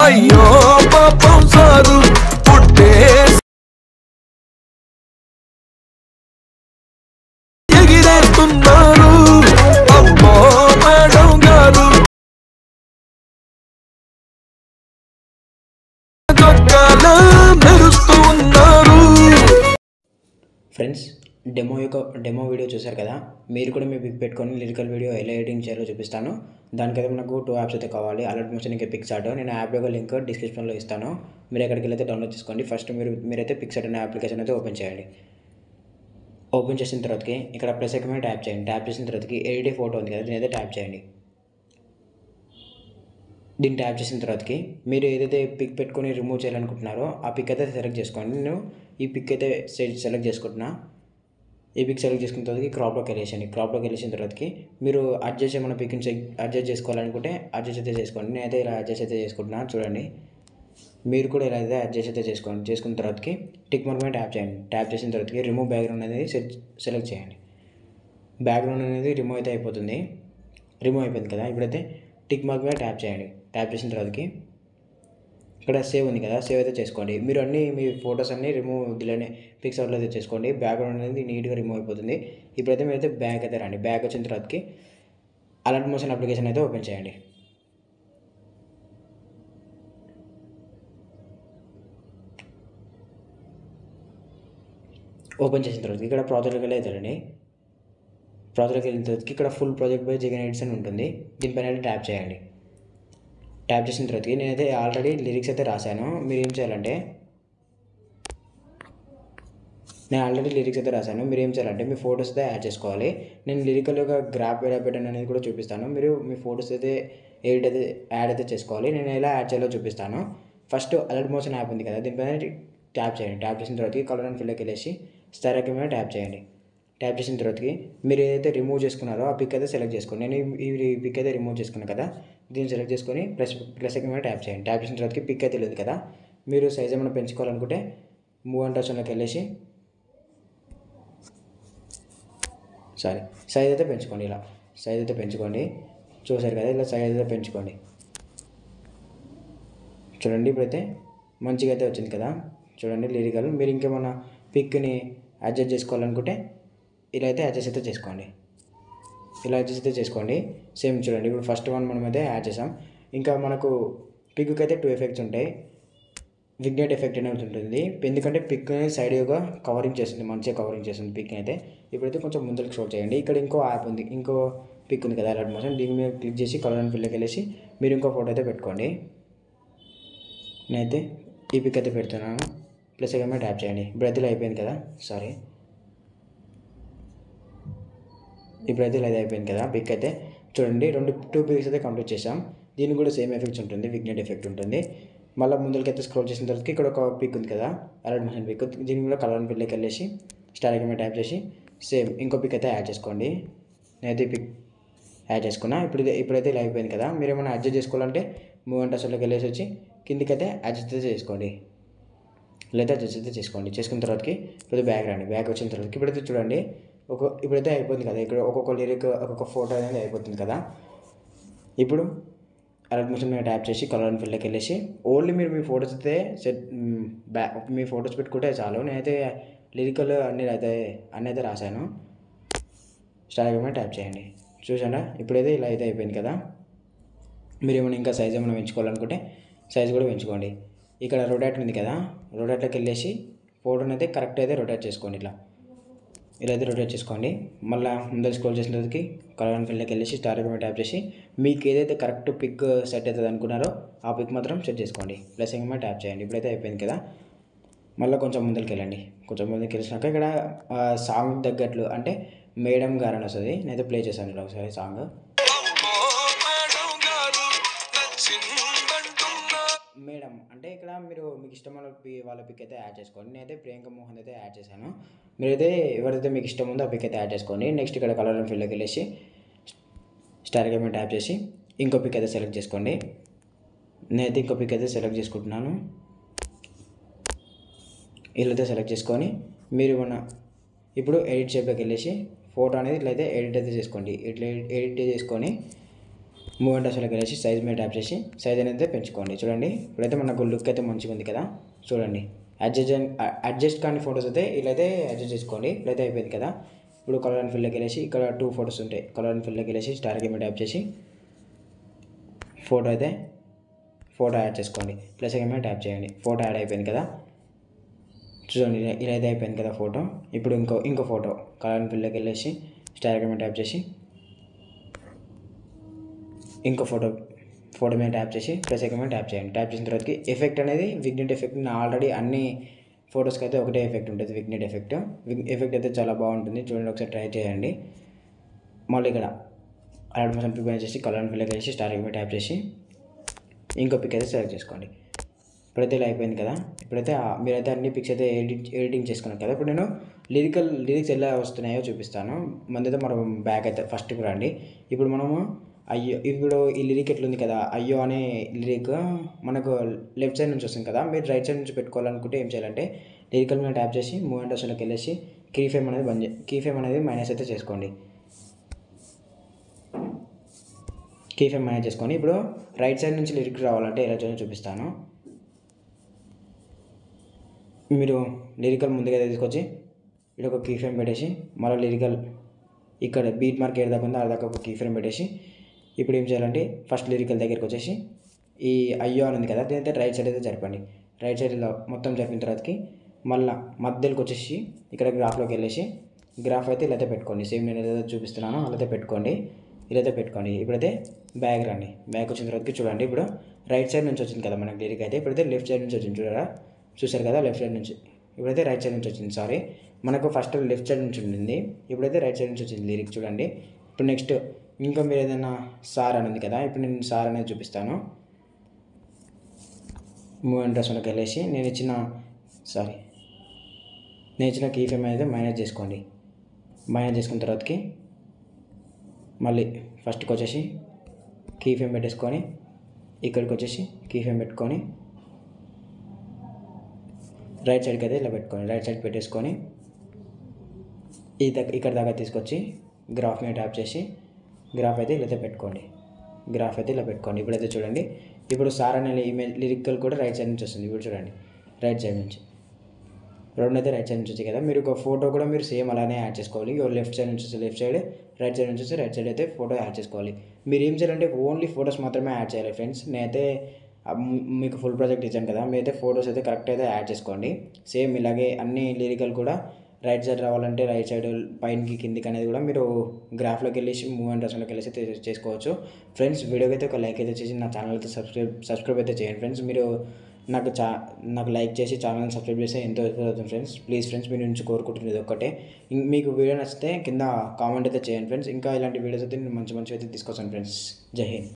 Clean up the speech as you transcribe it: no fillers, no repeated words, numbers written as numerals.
అయ్యో పాపం సారు పుట్టే ఎగిరేస్తున్నారు అమ్మో మేడం గారు చొక్కాలో మెరుస్తూ ఉన్నారు. ఫ్రెండ్స్, డెమో వీడియో చూశారు కదా. మీరు కూడా మీ పిక్ పెట్టుకొని లిరికల్ వీడియో ఎలా ఎడిటింగ్ చేయాలో చూపిస్తాను. దానికైతే మనకు 2 యాప్స్ అయితే కావాలి. అలర్ట్ మోషన్ ఇంకా పిక్సార్ట్. నేను యాప్ యొక్క లింక్ డిస్క్రిప్షన్లో ఇస్తాను. మీరు ఎక్కడికి వెళ్ళైతే డౌన్లోడ్ చేసుకోండి. ఫస్ట్ మీరైతే పిక్సార్ట్ అనే అప్లికేషన్ అయితే ఓపెన్ చేయండి. ఓపెన్ చేసిన తర్వాతకి ఇక్కడ ప్లస్ ఐకాన్ ట్యాప్ చేయండి. ట్యాప్ చేసిన తర్వాతకి ఎడిట్ ఫోటో ఉంది కదా, దీని అయితే ట్యాప్ చేయండి. దీన్ని ట్యాప్ చేసిన తర్వాతకి మీరు ఏదైతే పిక్ పెట్టుకొని రిమూవ్ చేయాలనుకుంటున్నారో ఆ పిక్ అయితే సెలెక్ట్ చేసుకోండి. నేను ఈ పిక్ అయితే సెలెక్ట్ చేసుకుంటున్నా. ఈ పిక్ సెలెక్ట్ చేసుకున్న తర్వాతకి క్రాప్లోకి వెళ్ళేసండి. క్రాప్లోకి వెళ్ళేసిన తర్వాతకి మీరు అడ్జస్ట్ చేయమన్న పిక్ని అడ్జస్ట్ చేసుకోవాలనుకుంటే అడ్జస్ట్ అయితే చేసుకోండి. నేనైతే ఇలా అడ్జస్ట్ అయితే చేసుకుంటున్నాను. చూడండి, మీరు కూడా ఇలా అయితే అడ్జస్ట్ అయితే చేసుకోండి. చేసుకున్న తర్వాతకి టిక్ మార్క్ మీద ట్యాప్ చేయండి. ట్యాప్ చేసిన తర్వాతకి రిమూవ్ బ్యాక్గ్రౌండ్ అనేది సెలెక్ట్ చేయండి. బ్యాక్గ్రౌండ్ అనేది రిమూవ్ అయితే అయిపోతుంది. రిమూవ్ అయిపోయింది కదా. ఇప్పుడైతే టిక్ మార్క్ మీద ట్యాప్ చేయండి. ట్యాప్ చేసిన తర్వాతకి ఇక్కడ సేవ్ ఉంది కదా, సేవ్ అయితే చేసుకోండి. మీరు అన్నీ మీ ఫొటోస్ అన్నీ రిమూవ్ దీనిలోనే పిక్సార్ట్లో అయితే చేసుకోండి. బ్యాక్గ్రౌండ్ అనేది నీట్గా రిమూవ్ అయిపోతుంది. ఇప్పుడైతే మీరైతే బ్యాక్ అయితే రండి. బ్యాక్ వచ్చిన తర్వాతకి అలర్ట్ మోషన్ అప్లికేషన్ అయితే ఓపెన్ చేయండి. ఓపెన్ చేసిన తర్వాత ఇక్కడ ప్రాజెక్ట్కి వెళ్ళి అవుతారండి. ప్రాజెక్ట్కి వెళ్ళిన తర్వాత ఇక్కడ full project by Jagan edits అని ఉంటుంది. దీనిపైన అయితే ట్యాప్ చేయండి. ట్యాప్ చేసిన తర్వాతకి నేనైతే ఆల్రెడీ లిరిక్స్ అయితే రాశాను. మీరు ఏం చేయాలంటే మీరు ఏం చేయాలంటే మీ ఫొటోస్ అయితే యాడ్ చేసుకోవాలి. నేను లిరికల్ యొక్క గ్రాఫ్ ఎలా పెట్టాను అనేది కూడా చూపిస్తాను. మీరు మీ ఫొటోస్ అయితే యాడ్ అయితే చేసుకోవాలి. నేను ఎలా యాడ్ చేయాలో చూపిస్తాను. ఫస్ట్ అలర్ట్ మోషన్ యాప్ ఉంది కదా, దీనిపైన ట్యాప్ చేయండి. ట్యాప్ చేసిన తర్వాతకి కలర్ అండ్ ఫిల్లోకి వెళ్ళేసి స్టార్ ఐకాన్ మీద ట్యాప్ చేయండి. ట్యాప్ చేసిన తర్వాతకి మీరు ఏదైతే రిమూవ్ చేసుకున్నారో ఆ పిక్ అయితే సెలెక్ట్ చేసుకోండి. నేను ఈ పిక్ అయితే రిమూవ్ చేసుకున్నాను కదా, దీన్ని సెలెక్ట్ చేసుకొని ప్లస్ ఐకాన్ మీద ట్యాప్ చేయండి. ట్యాప్ చేసిన తర్వాతకి పిక్ అయితే లేదు కదా, మీరు సైజ్ ఏమైనా పెంచుకోవాలనుకుంటే మూవ్ అండ్ ఆప్షన్లోకి వెళ్ళేసి సైజ్ అయితే పెంచుకోండి. ఇలా సైజ్ అయితే పెంచుకోండి. చూసారు కదా, ఇలా సైజ్ అయితే పెంచుకోండి. చూడండి, ఇప్పుడైతే మంచిగా అయితే వచ్చింది కదా. చూడండి లిరికల్. మీరు ఇంకేమన్నా పిక్ని అడ్జస్ట్ చేసుకోవాలనుకుంటే ఇలా అయితే అడ్జస్ట్ అయితే చేసుకోండి. ఇలా అడ్జస్ట్ అయితే చేసుకోండి. సేమ్ చూడండి, ఇప్పుడు ఫస్ట్ వన్ మనం అయితే యాడ్ చేసాం. ఇంకా మనకు పిక్కి అయితే 2 ఎఫెక్ట్స్ ఉంటాయి. విగ్నేట్ ఎఫెక్ట్ అనేది ఉంటుంది. ఎందుకంటే పిక్ అనేది సైడ్గా కవరింగ్ చేస్తుంది, మంచిగా కవరింగ్ చేస్తుంది పిక్ని అయితే. ఇప్పుడైతే కొంచెం ముందుకు షో చేయండి. ఇక్కడ ఇంకో యాప్ ఉంది, ఇంకో పిక్ ఉంది కదా అలర్ట్ మోషన్, దీని మీద క్లిక్ చేసి కలర్ అండ్ ఫిల్లోకి వెళ్ళేసి మీరు ఇంకో ఫోటో అయితే పెట్టుకోండి. నేనైతే ఈ పిక్ అయితే పెడుతున్నాను. ప్లస్ ఐకాన్ మీద ట్యాప్ చేయండి. ఇప్పుడైతే ఇలా అయిపోయింది కదా, ఇప్పుడైతే ఇలా అయిపోయింది కదా పిక్ అయితే. చూడండి, 2 పిక్స్ అయితే కంప్లీట్ చేసాం. దీనికి కూడా సేమ్ ఎఫెక్ట్స్ ఉంటుంది, విగ్నేట్ ఎఫెక్ట్ ఉంటుంది. మళ్ళీ ముందుకైతే స్క్రోల్ చేసిన తర్వాత ఇక్కడ ఒక పిక్ ఉంది కదా అలర్ట్ మోషన్ పిక్, దీని కూడా కలర్ అండ్ ఫిల్లోకి వెళ్ళేసి స్టార్ ఐకాన్ మీద ట్యాప్ చేసి సేమ్ ఇంకో పిక్ అయితే యాడ్ చేసుకోండి. నేనైతే పిక్ యాడ్ చేసుకున్నా. ఇప్పుడైతే ఇలా అయిపోయింది కదా. మీరు ఏమైనా అడ్జస్ట్ చేసుకోవాలంటే మూవ్ అండ్ ఆప్షన్లోకి వెళ్ళేసి వచ్చి కిందికైతే అడ్జస్ట్ అయితే చేసుకోండి. ఇలా అయితే అడ్జస్ట్ అయితే చేసుకోండి. చేసుకున్న తర్వాతకి ఇప్పుడు బ్యాక్ రండి. బ్యాక్ వచ్చిన తర్వాతకి ఇప్పుడైతే చూడండి, ఇప్పుడైతే అయిపోతుంది కదా. ఇక్కడ ఒక్కొక్క లిరిక్ ఒక్కొక్క ఫోటో అనేది అయిపోతుంది కదా. ఇప్పుడు అలర్ట్ మోషన్ మీద ట్యాప్ చేసి కలర్ అండ్ ఫిల్లోకి వెళ్ళేసి ఓన్లీ మీరు మీ ఫొటోస్ అయితే మీ ఫొటోస్ పెట్టుకుంటే చాలు. నేనైతే లిరికల్ అన్నీ అయితే రాశాను. స్టార్ ఐకాన్ మీద ట్యాప్ చేయండి. చూసారా, ఇప్పుడైతే ఇలా అయితే అయిపోయింది కదా. మీరు ఏమైనా ఇంకా సైజ్ ఏమైనా పెంచుకోవాలనుకుంటే సైజ్ కూడా పెంచుకోండి. ఇక్కడ రొటేట్ ఉంది కదా, రొటేట్లోకి వెళ్ళేసి ఫోటోని అయితే కరెక్ట్ అయితే రొటేట్ చేసుకోండి. ఇలా అయితే రొటేట్ చేసుకోండి. మళ్ళీ ముందర స్క్రోల్ చేసిన తర్వాతకి కలర్ అండ్ ఫిల్లోకి వెళ్ళేసి స్టార్ ఐకాన్ మీద ట్యాప్ చేసి మీకు ఏదైతే కరెక్ట్ పిక్ సెట్ అవుతుంది అనుకున్నారో ఆ పిక్ మాత్రం సెట్ చేసుకోండి. ప్లస్ ఐకాన్ మీద ట్యాప్ చేయండి. ఇప్పుడైతే అయిపోయింది కదా. మళ్ళీ కొంచెం ముందుకు వెళ్ళండి. కొంచెం ముందుకు వెళ్ళినాక ఇక్కడ సాంగ్ తగ్గట్లు అంటే మేడం గారు అని వస్తుంది. నేనైతే ప్లే చేశాను ఇలా ఒకసారి సాంగ్. మేడం అంటే ఇక్కడ మీరు మీకు ఇష్టమైన వాళ్ళ పిక్ అయితే యాడ్ చేసుకోండి. నేనైతే ప్రియాంక మోహన్ అయితే యాడ్ చేశాను. మీరైతే ఎవరైతే మీకు ఇష్టం ఉందో ఆ పిక్ అయితే యాడ్ చేసుకోండి. నెక్స్ట్ ఇక్కడ కలర్ అండ్ ఫిల్లోకి వెళ్ళేసి స్టార్ ఐకాన్ మీద ట్యాప్ చేసి ఇంకో పిక్ అయితే సెలెక్ట్ చేసుకోండి. నేనైతే ఇంకో పిక్ అయితే సెలెక్ట్ చేసుకుంటున్నాను. ఇలా అయితే సెలెక్ట్ చేసుకొని మీరు ఇప్పుడు ఎడిట్ షేప్లోకి వెళ్ళేసి ఫోటో అనేది ఇట్లయితే ఎడిట్ అయితే చేసుకోండి. ఇట్లా ఎడిట్ చేసుకొని మూవ్ అండ్ అసలు కలిసి సైజ్ మీద ట్యాప్ చేసి సైజ్ అనేది పెంచుకోండి. చూడండి ఇప్పుడైతే మనకు లుక్ అయితే మంచిగా ఉంది కదా. చూడండి అడ్జస్ట్ కానీ ఫొటోస్ అయితే ఇలా అయితే అడ్జస్ట్ చేసుకోండి. ఇప్పుడైతే అయిపోయింది కదా. ఇప్పుడు కలర్ అండ్ ఫిల్లోకి వెళ్ళేసి ఇక్కడ 2 ఫొటోస్ ఉంటాయి. కలర్ అండ్ ఫిల్లోకి వెళ్ళేసి స్టార్ గేమ్ ట్యాప్ చేసి ఫోటో యాడ్ చేసుకోండి. ప్లస్ గేమ్ ట్యాప్ చేయండి. ఫోటో యాడ్ అయిపోయింది కదా. చూడండి ఇలా అయితే అయిపోయింది కదా ఫోటో. ఇప్పుడు ఇంకో ఫోటో కలర్ అండ్ ఫిల్లోకి వెళ్ళేసి స్టార్ గేమ్ ట్యాప్ చేసి ఇంకో ఫోటో మీద ట్యాప్ చేసి ప్లస్ ఐకాన్ మీద ట్యాప్ చేయండి. ట్యాప్ చేసిన తర్వాతకి ఎఫెక్ట్ అనేది విగ్నెట్ ఎఫెక్ట్. ఆల్రెడీ అన్ని ఫొటోస్కి అయితే ఒకటే ఎఫెక్ట్ ఉంటుంది, విగ్నెట్ ఎఫెక్ట్. ఎఫెక్ట్ అయితే చాలా బాగుంటుంది. చూడండి ఒకసారి ట్రై చేయండి. మళ్ళీ ఇక్కడ అలాంటి మొత్తం పిక్ చేసి కలర్ అండ్ ఫిల్లోకి వేసి స్టార్ మీద ట్యాప్ చేసి ఇంకో పిక్ అయితే సెలెక్ట్ చేసుకోండి. ఇప్పుడైతే ఇలా అయిపోయింది కదా. ఇప్పుడైతే మీరైతే అన్ని పిక్స్ అయితే ఎడిటింగ్ చేసుకున్నారు కదా. ఇప్పుడు నేను లిరిక్స్ ఎలా వస్తున్నాయో చూపిస్తాను. ముందైతే మనం బ్యాక్ అయితే ఫస్ట్కి రండి. ఇప్పుడు మనము ఇప్పుడు ఈ లిరిక్ ఎట్లుంది కదా, అయ్యో అనే లిరిక్ మనకు లెఫ్ట్ సైడ్ నుంచి వస్తుంది కదా. మీరు రైట్ సైడ్ నుంచి పెట్టుకోవాలనుకుంటే ఏం చేయాలంటే లిరికల్ మీద ట్యాప్ చేసి మూవ్ అండ్ అసలుకి వెళ్ళేసి కీ ఫ్రేమ్ అనేది మైనస్ అయితే చేసుకోండి. కీ ఫ్రేమ్ మైనస్ చేసుకొని ఇప్పుడు రైట్ సైడ్ నుంచి లిరిక్ రావాలంటే ఎలా చూపిస్తాను. మీరు లిరికల్ ముందుగా తీసుకొచ్చి ఇక్కడ ఒక కీ ఫ్రేమ్ పెట్టేసి మళ్ళీ లిరికల్ ఇక్కడ బీట్ మార్క్ ఏడు దాకా ఉందో అది దాకా ఒక కీ ఫ్రేమ్ పెట్టేసి ఇప్పుడు ఏం చేయాలంటే ఫస్ట్ లిరికల్ దగ్గరికి వచ్చేసి ఈ అయ్యో అని ఉంది కదా, దీనైతే రైట్ సైడ్ అయితే జరపండి. రైట్ సైడ్ ఇలా మొత్తం జరిపిన తర్వాతకి మళ్ళీ మధ్యలోకి వచ్చేసి ఇక్కడ గ్రాఫ్లోకి వెళ్ళేసి గ్రాఫ్ అయితే ఇలా అయితే పెట్టుకోండి. సేమ్ నేను ఏదైతే చూపిస్తున్నానో అలా అయితే పెట్టుకోండి. ఇలా అయితే పెట్టుకోండి. ఇప్పుడైతే బ్యాక్ రండి. బ్యాక్ వచ్చిన తర్వాతకి చూడండి ఇప్పుడు రైట్ సైడ్ నుంచి వచ్చింది కదా మనకి లిరిక్ అయితే. ఇప్పుడైతే లెఫ్ట్ సైడ్ నుంచి వచ్చింది చూసారు కదా. లెఫ్ట్ సైడ్ నుంచి ఇప్పుడైతే రైట్ సైడ్ నుంచి వచ్చింది. సారీ, మనకు ఫస్ట్ లెఫ్ట్ సైడ్ నుంచి ఉండింది, ఇప్పుడైతే రైట్ సైడ్ నుంచి వచ్చింది లిరిక్. చూడండి ఇప్పుడు నెక్స్ట్ ఇంకా మీరు ఏదైనా సార్ అని ఉంది కదా. ఇప్పుడు నేను సార్ అనేది చూపిస్తాను. మూవ్ అండ్ డ్రెస్లోకి వెళ్ళేసి నేను ఇచ్చిన కీ ఫ్రేమ్ అనేది మైనస్ చేసుకోండి. మైనస్ చేసుకున్న తర్వాతకి మళ్ళీ ఫస్ట్కి వచ్చేసి కీ ఫ్రేమ్ పెట్టేసుకొని ఇక్కడికి వచ్చేసి కీ ఫ్రేమ్ పెట్టుకొని రైట్ సైడ్కి అయితే ఇలా పెట్టుకోండి. రైట్ సైడ్ పెట్టేసుకొని ఇక్కడ దాకా తీసుకొచ్చి గ్రాఫ్ మీద ట్యాప్ చేసి గ్రాఫ్ అయితే ఇలా పెట్టుకోండి. ఇప్పుడైతే చూడండి ఇప్పుడు సార్ అనే ఇమేజ్ లిరికల్ కూడా రైట్ సైడ్ నుంచి వస్తుంది. ఇప్పుడు చూడండి రైట్ సైడ్ నుంచి రెండు అయితే రైట్ సైడ్ నుంచి వచ్చాయి కదా. మీరు ఒక ఫోటో కూడా మీరు సేమ్ అలానే యాడ్ చేసుకోవాలి. లెఫ్ట్ సైడ్ నుంచి వస్తే లెఫ్ట్ సైడ్, రైట్ సైడ్ నుంచి వస్తే రైట్ సైడ్ అయితే ఫోటో యాడ్ చేసుకోవాలి. మీరు ఏం చేయాలంటే ఓన్లీ ఫొటోస్ మాత్రమే యాడ్ చేయాలి ఫ్రెండ్స్. నేనైతే మీకు ఫుల్ ప్రాజెక్ట్ ఇచ్చాను కదా, మీరైతే ఫొటోస్ అయితే కరెక్ట్ అయితే యాడ్ చేసుకోండి. సేమ్ ఇలాగే అన్ని లిరికల్ కూడా రైట్ సైడ్ రావాలంటే రైట్ సైడ్ పైనకి కిందికి అనేది కూడా మీరు గ్రాఫ్లోకి వెళ్ళేసి మూవ్ అండ్ డ్రెస్లోకి వెళ్ళేసి చేసుకోవచ్చు. ఫ్రెండ్స్ వీడియోకి అయితే ఒక లైక్ అయితే చేసి నా ఛానల్ అయితే సబ్స్క్రైబ్ అయితే చేయండి ఫ్రెండ్స్. మీరు నాకు లైక్ చేసి ఛానల్ని సబ్స్క్రైబ్ చేస్తే ఎంతో హెల్ప్ అవుతుంది ఫ్రెండ్స్. ప్లీజ్ ఫ్రెండ్స్ మీ నుంచి కోరుకుంటున్నది ఒక్కటే. మీకు వీడియో నచ్చితే కింద కామెంట్ అయితే చేయండి ఫ్రెండ్స్. ఇంకా ఇలాంటి వీడియోస్ అయితే నేను మంచి అయితే తీసుకొస్తాను ఫ్రెండ్స్. జై హింద్.